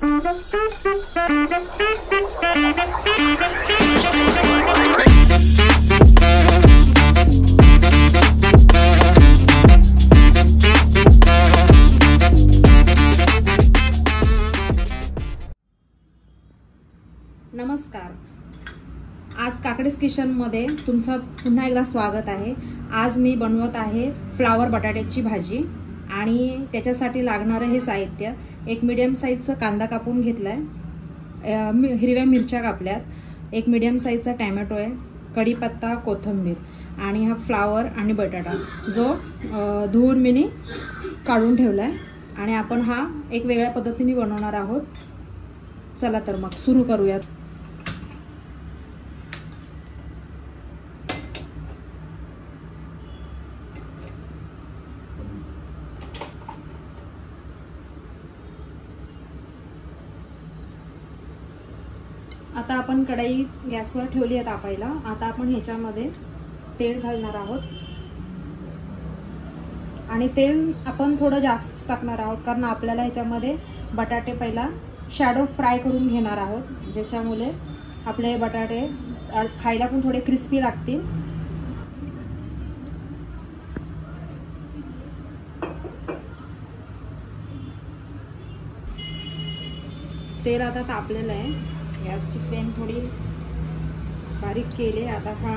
नमस्कार, आज काकडेज किचनमध्ये तुमचं पुन्हा एकदा स्वागत आहे। आज मी बनवत आहे फ्लावर बटाट्याची भाजी आणि त्याच्यासाठी लागणारे हे साहित्य एक मीडियम साईजचा कांदा कापून घेतलाय, हिरव्या मिरच्या कापल्यात, एक मीडियम साईजचा टोमॅटो आहे, कढीपत्ता, कोथिंबीर आणि हा फ्लावर आणि बटाटा जो धुवून मी काढून ठेवलाय आणि आपण हा एक वेगळ्या पद्धतीने बनवणार आहोत। चला तर मग सुरू करूयात। आता आपण कढई गॅसवर ठेवली आहे तापायला। आता आपण ह्याच्यामध्ये तेल घालणार आहोत आणि तेल आपण थोडं जास्त टाकणार आहोत कारण आपल्याला ह्याच्यामध्ये बटाटे पहिला शॅडो फ्राय करून घेणार आहोत, ज्याच्यामुळे आपले बटाटे खायला पण थोडे क्रिस्पी लागतील। तेल आता तापलेलं आहे, गॅसची फ्लेम थोडी बारीक केली। आता हा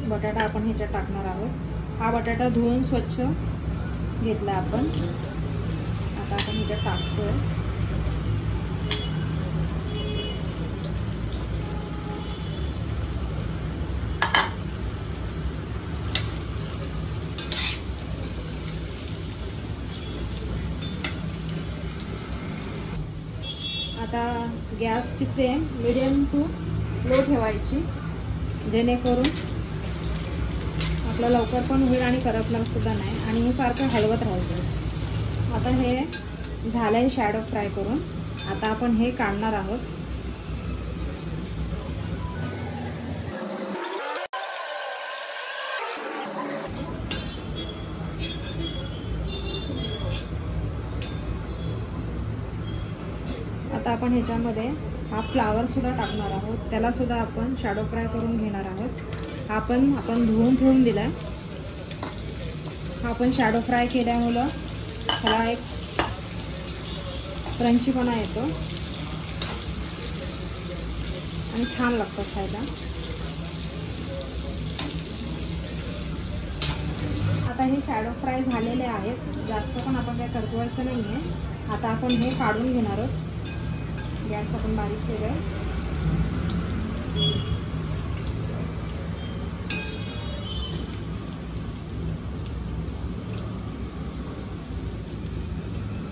बटाटा आपण ह्याच्यात टाकणार आहोत। हा बटाटा धुवून स्वच्छ घेतला आपण, आता आपण ह्याच्यात टाकतोय। आता गॅसची फ्लेम मीडियम टू लो ठेवायची, जेणेकरून आपलं लवकर पण होईल आणि करपणार सुद्धा नाही आणि हे सारखं हलवत राहायचं। आता हे झालंय शॅडो फ्राय करून, आता आपण हे काढणार आहोत। आता आपण ह्याच्यामध्ये हा फ्लावर सुद्धा टाकणार आहोत, त्याला सुद्धा आपण शॅडो फ्राय करून घेणार आहोत। आपण धुवून ठेवून दिलाय, हा आपण शॅडो फ्राय केल्यामुळे त्याला एक क्रंचीपणा येतो आणि छान लागतं खायला। आता हे शॅडो फ्राय झालेले आहेत, जास्त पण आपण काय करपवायचं नाहीये। आता आपण हे काढून घेणार आहोत, गॅस आपण बारीक केलाय।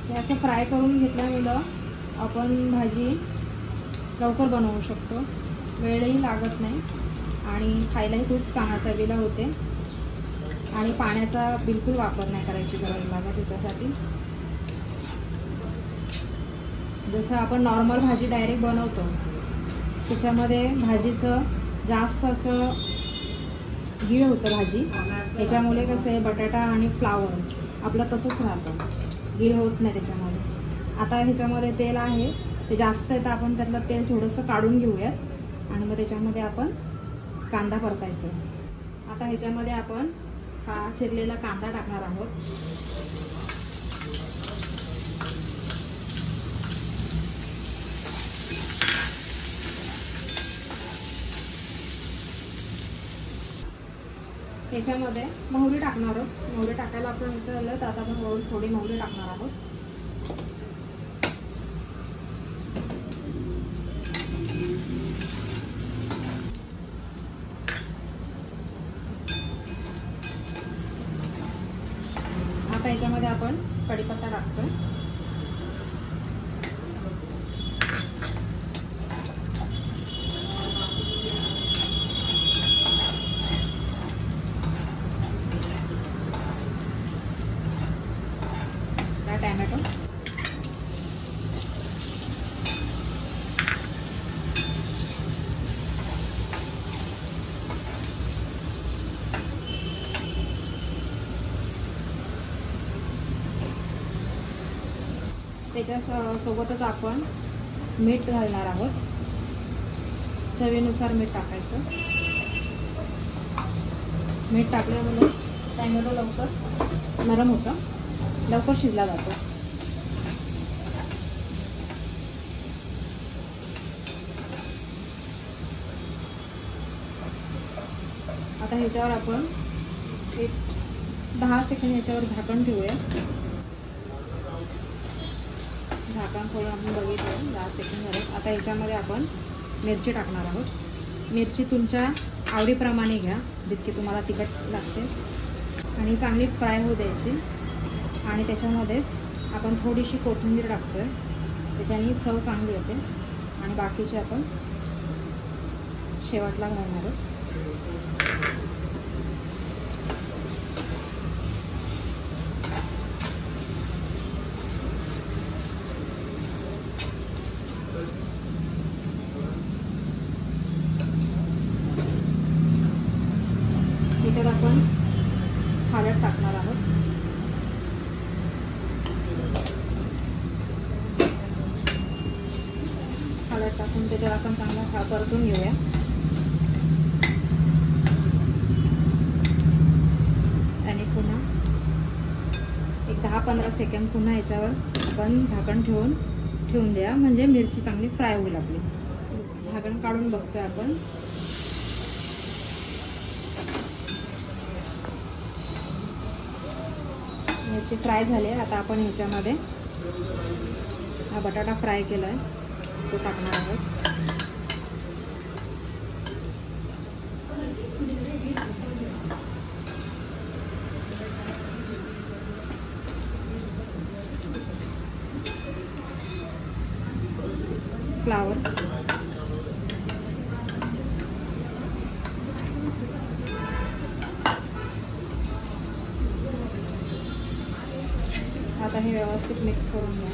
हे असं फ्राय करून घेतल्यामुळं आपण भाजी लवकर बनवू शकतो, वेळही लागत नाही आणि खायलाही खूप चांगला चवीला होते आणि पाण्याचा बिलकुल वापर नाही करायची गरज लागत त्याच्यासाठी। जसं आपण नॉर्मल भाजी डायरेक्ट बनवतो त्याच्यामध्ये भाजीचं जास्त असं गीळ होतं भाजी, त्याच्यामुळे कसं आहे बटाटा आणि फ्लावर आपलं तसंच राहतं, गीळ होत नाही त्याच्यामध्ये। आता ह्याच्यामध्ये तेल आहे ते जास्त आहे तर आपण त्यातलं तेल थोडंसं काढून घेऊयात आणि मग त्याच्यामध्ये आपण कांदा परतायचा। आता ह्याच्यामध्ये आपण हा चिरलेला कांदा टाकणार आहोत। त्याच्यामध्ये मोहरी टाकणार आहोत, मोहरी टाकायला आपण विसरलं तर आता आपण थोडी मोहरी टाकणार आहोत। आता याच्यामध्ये आपण कढीपत्ता टाकतोय, टोमॅटो याच्या सोबतच आपण मीठ घालणार आहोत. चवीनुसार मीठ टाकायचं. मीठ टाकल्यामुळे टॅमॅटो लवकर नरम होतं, लवकर शिजला जातो. आता ह्याच्यावर आपण एक 10 सेकंद ह्याच्यावर झाकण ठेवूया. झाकण खोलून आपण बघितलं 10 सेकंद झाले. आता ह्याच्यामध्ये आपण मिरची टाकणार आहोत. मिरची तुमच्या आवडीप्रमाणे घ्या, जितकी तुम्हाला तिखट लागते, आणि चांगली फ्राय होऊ द्यायची. आणि त्याच्यामध्येच आपण थोडीशी कोथिंबीर टाकतोय, त्याच्याने चव चांगली येते. आणि बाकीचे आपण शेवटला घालणार आहोत. त्याच्यात आपण हळद टाकणार आहोत. हळद टाकून त्याच्यात आपण चांगला परतून घेऊया. आणि पुन्हा एक 10-15 सेकंद पुन्हा याच्यावर आपण झाकण ठेवून द्या, म्हणजे मिरची चांगली फ्राय होईल आपली. झाकण काढून बघतोय आपण. मिरची फ्राय झाली. आता आपण ह्याच्यामध्ये हा बटाटा फ्राय केला आहे तो टाकणार आहोत. फ्लावर, आता हे व्यवस्थित मिक्स करून घ्या.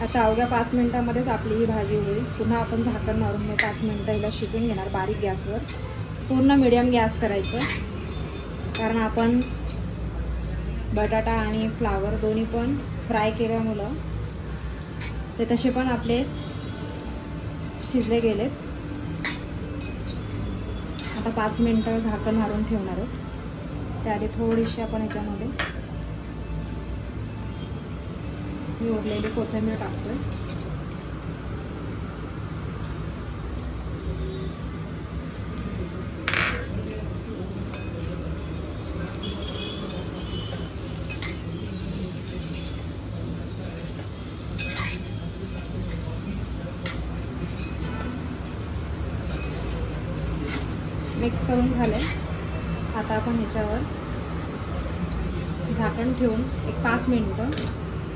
आता अवघ्या 5 मिनिटांमध्येच आपली ही भाजी होईल. पुन्हा आपण झाकण मारून 5 मिनिटं हिला शिजून घेणार बारीक गॅसवर. पूर्ण मिडियम गॅस करायचं, कारण आपण बटाटा आणि फ्लावर दोन्ही पण फ्राय केल्यामुळं ते तसे पण आपले शिजले गेलेत. आता 5 मिनिटं झाकण मारून ठेवणार आहोत. त्याआधी थोडीशी आपण ह्याच्यामध्ये ही उरलेली कोथिंबीर टाकतोय. मिक्स करून झाले. आता आपण ह्याच्यावर झाकण ठेवून एक 5 मिनिटं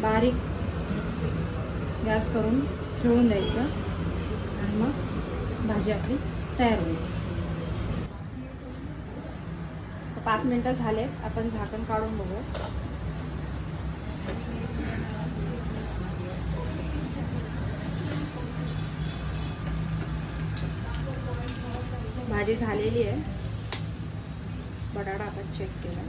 बारीक गॅस करून ठेवून द्यायचं, आणि मग भाजी आपली तयार होईल. 5 मिनिटं झाले. आपण झाकण काढून बघू. भाजी झालेली आहे. बटाटा आपण चेक केला.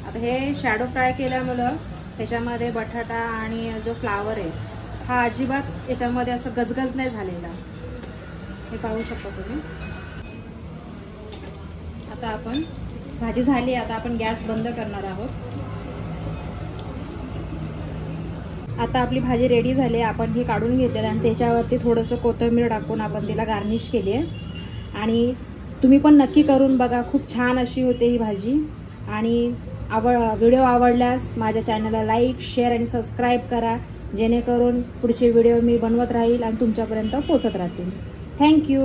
आता हे शॅडो फ्राय केल्यामुळं त्याच्यामध्ये बटाटा आणि जो फ्लावर आहे हा अजिबात याच्यामध्ये असं गजगज नाही झालेला, हे पाहू शकता तुम्ही. आता आपण भाजी झाली. आता आपण गॅस बंद करणार आहोत. आता आपली भाजी रेडी झाली. आपण ही काढून घेतलेली आणि त्याच्यावरती थोडंसं कोथिंबीर टाकून आपण तिला गार्निश केली आहे. आणि तुम्ही पण नक्की करून बघा, खूप छान अशी होते ही भाजी. आणि व्हिडिओ आवडल्यास माझ्या चॅनलला लाईक, शेअर आणि सबस्क्राईब करा, जेणेकरून पुढचे व्हिडिओ मी बनवत राहील आणि तुमच्यापर्यंत पोहोचत राहतील. थँक्यू.